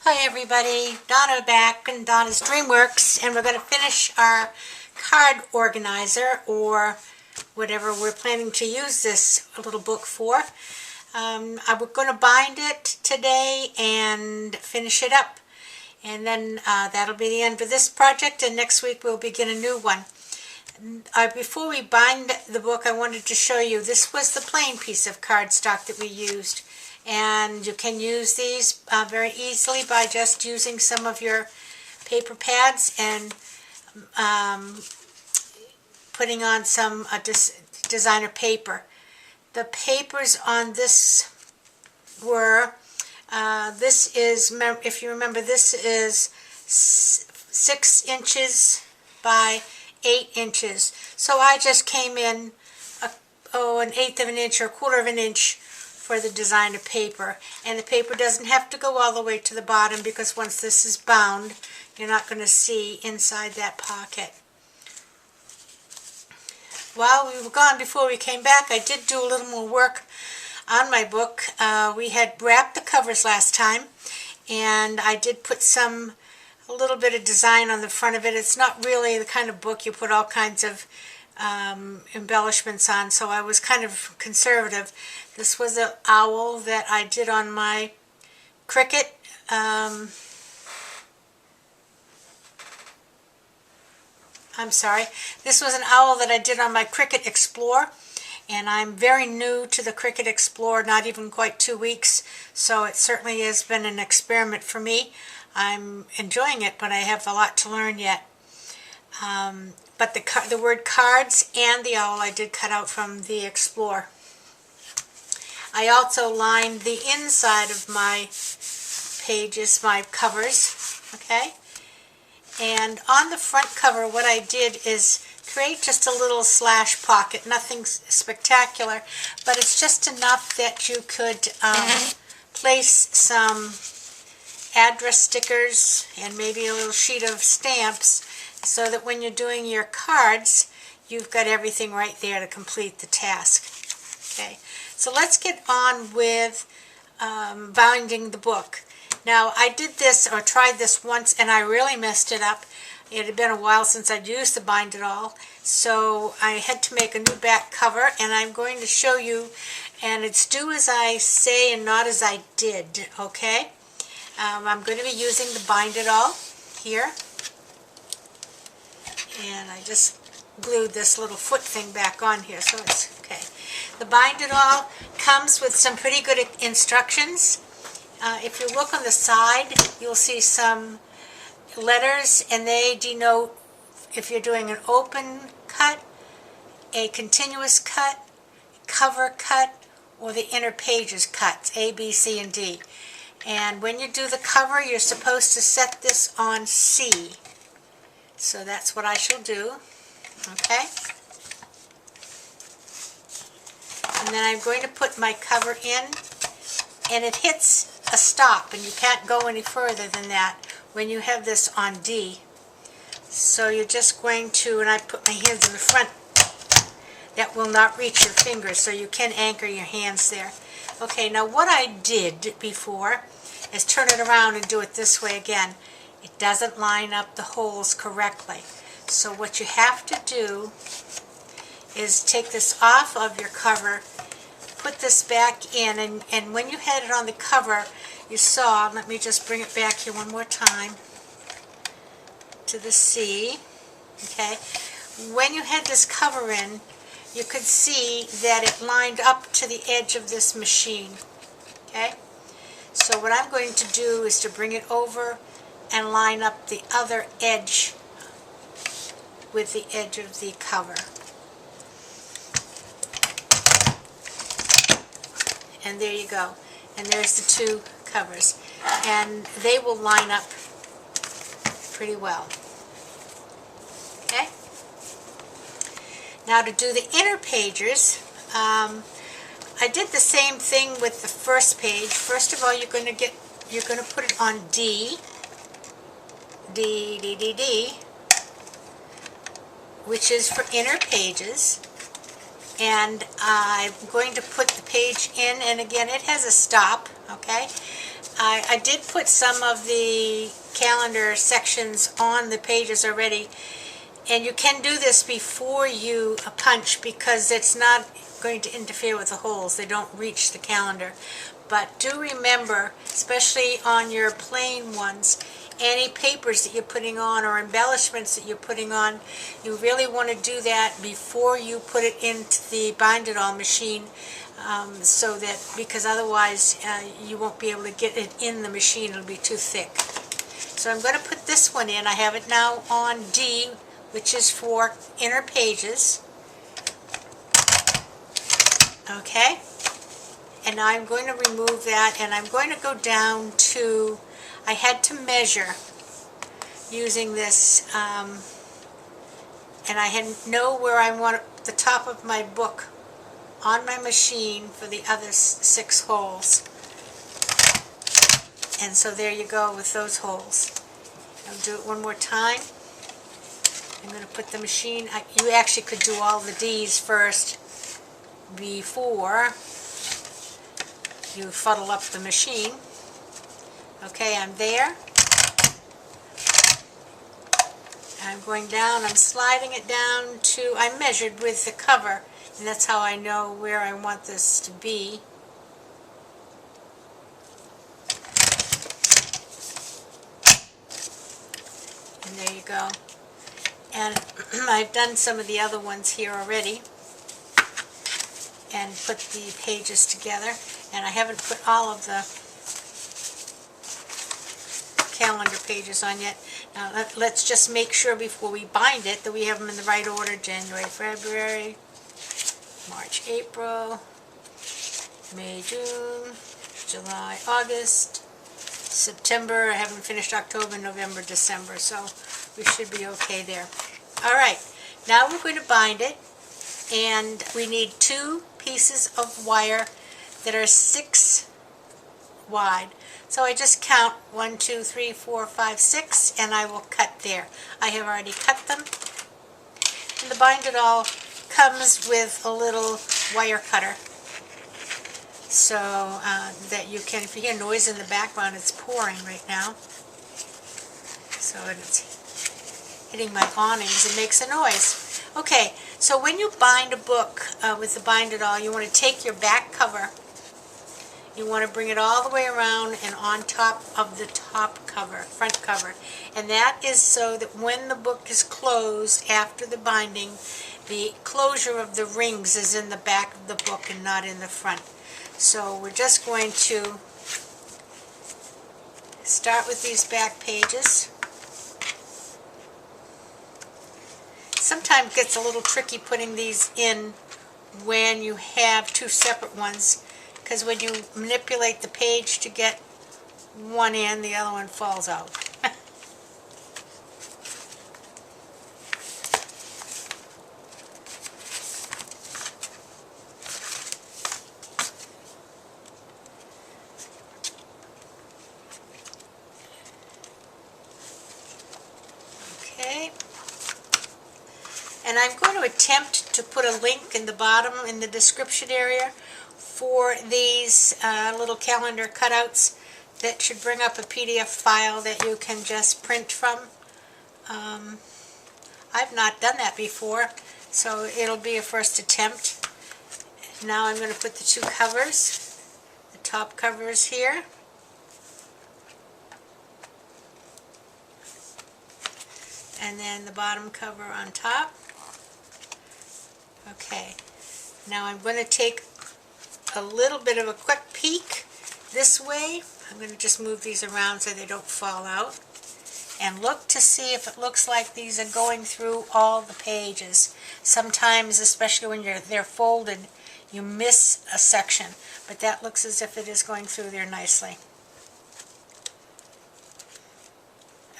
Hi everybody, Donna back in Donna's Dreamworks, and we're going to finish our card organizer, or whatever we're planning to use this little book for. I'm going to bind it today and finish it up, and then that'll be the end of this project, and next week we'll begin a new one. Before we bind the book, I wanted to show you, this was the plain piece of cardstock that we used. And you can use these very easily by just using some of your paper pads and putting on some designer paper. The papers on this were, this is, if you remember, this is 6 inches by 8 inches. So I just came in an eighth of an inch or a quarter of an inch for the designer paper, and the paper doesn't have to go all the way to the bottom, because once this is bound you're not going to see inside that pocket. While we were gone, before we came back, I did do a little more work on my book. We had wrapped the covers last time, and I did put a little bit of design on the front of it. It's not really the kind of book you put all kinds of embellishments on, so I was kind of conservative. This was an owl that I did on my Cricut. I'm sorry. This was an owl that I did on my Cricut Explore, and I'm very new to the Cricut Explore, not even quite 2 weeks, so it certainly has been an experiment for me. I'm enjoying it, but I have a lot to learn yet. But the word cards and the owl I did cut out from the Explore. I also lined the inside of my pages, my covers, okay? And on the front cover, what I did is create just a little slash pocket, nothing spectacular, but it's just enough that you could place some address stickers and maybe a little sheet of stamps, so that when you're doing your cards, you've got everything right there to complete the task. Okay, so let's get on with binding the book. Now, I did this, or tried this once, and I really messed it up. It had been a while since I'd used the Bind It All, so I had to make a new back cover, and I'm going to show you, and it's do as I say and not as I did, okay? I'm going to be using the Bind It All here. And I just glued this little foot thing back on here, so it's okay. The Bind It All comes with some pretty good instructions. If you look on the side, you'll see some letters, and they denote if you're doing an open cut, a continuous cut, cover cut, or the inner pages cuts, A, B, C, and D. And when you do the cover, you're supposed to set this on C. So that's what I shall do, okay? And then I'm going to put my cover in, and it hits a stop, and you can't go any further than that when you have this on D. So you're just going to, and I put my hands in the front, that will not reach your fingers, so you can anchor your hands there. Okay, now what I did before is turn it around and do it this way again. It doesn't line up the holes correctly. So what you have to do is take this off of your cover, put this back in, and when you had it on the cover, you saw, let me just bring it back here one more time to the C, okay? When you had this cover in, you could see that it lined up to the edge of this machine, okay? So what I'm going to do is to bring it over and line up the other edge with the edge of the cover. And there you go. And there's the two covers. And they will line up pretty well. Okay? Now to do the inner pages, I did the same thing with the first page. First of all, you're going to put it on D. D, D, D, D, which is for inner pages, and I'm going to put the page in, and again it has a stop, okay, I did put some of the calendar sections on the pages already, and you can do this before you punch because it's not going to interfere with the holes. They don't reach the calendar. But do remember, especially on your plain ones, any papers that you're putting on or embellishments that you're putting on, you really want to do that before you put it into the Bind-It-All machine, so that, because otherwise you won't be able to get it in the machine. It'll be too thick. So I'm going to put this one in. I have it now on D, which is for inner pages. Okay, and now I'm going to remove that, and I'm going to go down to, I had to measure using this, and I had know where I want the top of my book on my machine for the other 6 holes. And so there you go with those holes. I'll do it one more time. I'm going to put the machine, you actually could do all the D's first before you fuddle up the machine. Okay, I'm there. I'm going down, I'm sliding it down to, I measured with the cover, and that's how I know where I want this to be. And there you go. And I've done some of the other ones here already and put the pages together, and I haven't put all of the calendar pages on yet. Now let's just make sure before we bind it that we have them in the right order. January, February, March, April, May, June, July, August, September. I haven't finished October, November, December, so we should be okay there. Alright, now we're going to bind it, and we need 2 pieces of wire that are 6 wide. So I just count 1, 2, 3, 4, 5, 6, and I will cut there. I have already cut them. And the Bind-It-All comes with a little wire cutter, so that you can, if you hear noise in the background, it's pouring right now. So it's hitting my awnings, it makes a noise. Okay, so when you bind a book with the Bind-It-All, you want to take your back cover, you want to bring it all the way around and on top of the top cover, front cover. And that is so that when the book is closed after the binding, the closure of the rings is in the back of the book and not in the front. So we're just going to start with these back pages. Sometimes it gets a little tricky putting these in when you have 2 separate ones, because when you manipulate the page to get one in, the other one falls out. Okay. And I'm going to attempt to put a link in the bottom in the description area for these little calendar cutouts that should bring up a PDF file that you can just print from. I've not done that before, so it'll be a first attempt. Now I'm going to put the 2 covers, the top covers here. And then the bottom cover on top. Okay, now I'm going to take a little bit of a quick peek this way. I'm going to just move these around so they don't fall out, and look to see if it looks like these are going through all the pages. Sometimes, especially when they're folded, you miss a section, but that looks as if it is going through there nicely.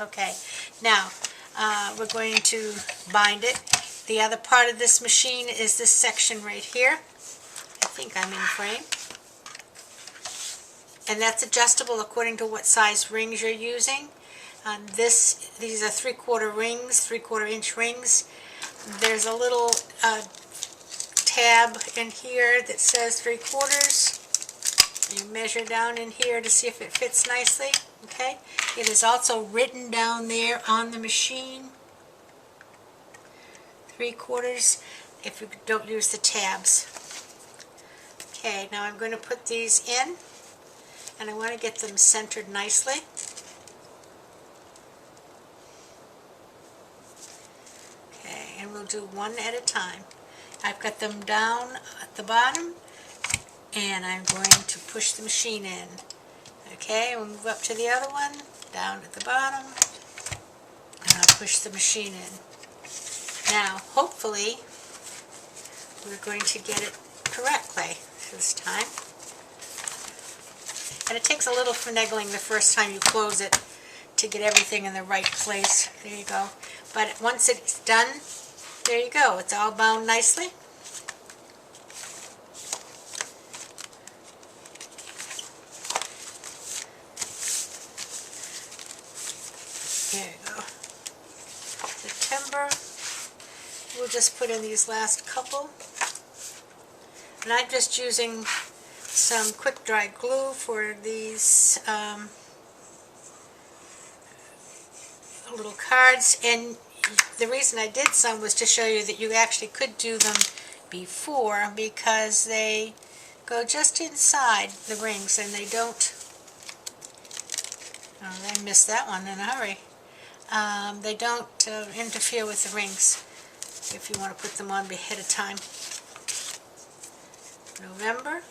Okay, now we're going to bind it. The other part of this machine is this section right here. I think I'm in frame. And that's adjustable according to what size rings you're using. These are 3/4 rings, 3/4 inch rings. There's a little tab in here that says 3/4. You measure down in here to see if it fits nicely, okay? It is also written down there on the machine, 3/4, if you don't use the tabs. Okay, now I'm going to put these in, and I want to get them centered nicely. Okay, and we'll do one at a time. I've got them down at the bottom, and I'm going to push the machine in. Okay, we'll move up to the other one, down at the bottom, and I'll push the machine in. Now, hopefully, we're going to get it correctly this time. And it takes a little finagling the first time you close it to get everything in the right place. There you go. But once it's done, there you go. It's all bound nicely. There you go. September. We'll just put in these last couple. And I'm just using some quick dry glue for these little cards. And the reason I did some was to show you that you actually could do them before, because they go just inside the rings and they don't, oh, I missed that one in a hurry. They don't interfere with the rings if you want to put them on ahead of time. November.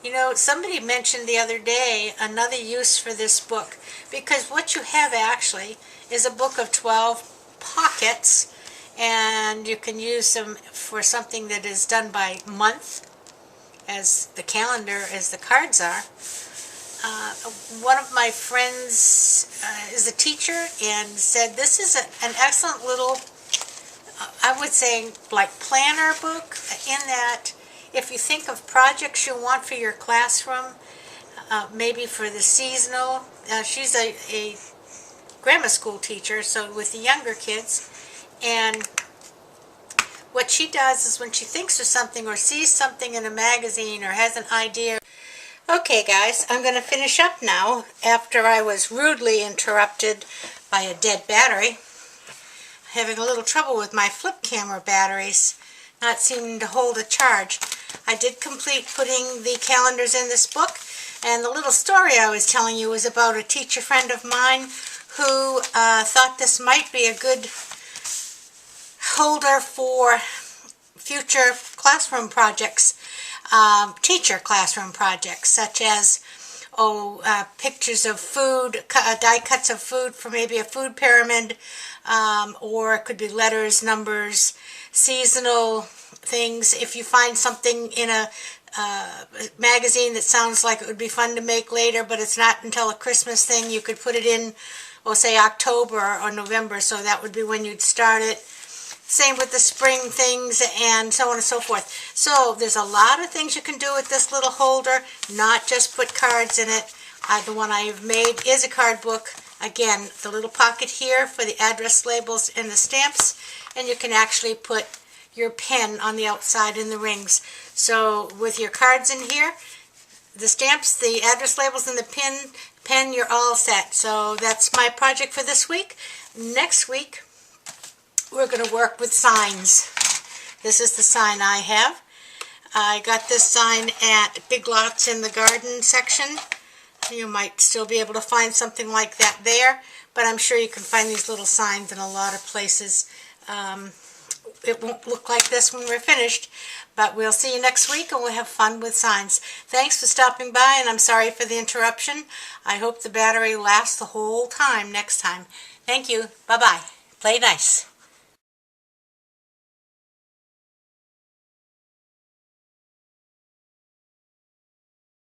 You know, somebody mentioned the other day another use for this book, because what you have actually is a book of 12 pockets, and you can use them for something that is done by month, as the calendar, as the cards are. One of my friends is a teacher and said this is an excellent little, I would say, like planner book, in that if you think of projects you want for your classroom, maybe for the seasonal, she's a grammar school teacher, so with the younger kids, and what she does is when she thinks of something or sees something in a magazine or has an idea. Okay guys, I'm going to finish up now after I was rudely interrupted by a dead battery. Having a little trouble with my flip camera batteries, not seeming to hold a charge. I did complete putting the calendars in this book, and the little story I was telling you was about a teacher friend of mine who thought this might be a good holder for future classroom projects, teacher classroom projects, such as pictures of food, die cuts of food for maybe a food pyramid, or it could be letters, numbers, seasonal things. If you find something in a magazine that sounds like it would be fun to make later, but it's not until a Christmas thing, you could put it in, well, say October or November, so that would be when you'd start it. Same with the spring things and so on and so forth. So there's a lot of things you can do with this little holder, not just put cards in it. The one I've made is a card book. Again, the little pocket here for the address labels and the stamps, and you can actually put your pen on the outside in the rings. So with your cards in here, the stamps, the address labels, and the pen, you're all set. So that's my project for this week. Next week, we're going to work with signs. This is the sign I have. I got this sign at Big Lots in the garden section. You might still be able to find something like that there, but I'm sure you can find these little signs in a lot of places. It won't look like this when we're finished, but we'll see you next week and we'll have fun with signs. Thanks for stopping by, and I'm sorry for the interruption. I hope the battery lasts the whole time next time. Thank you. Bye-bye. Play nice.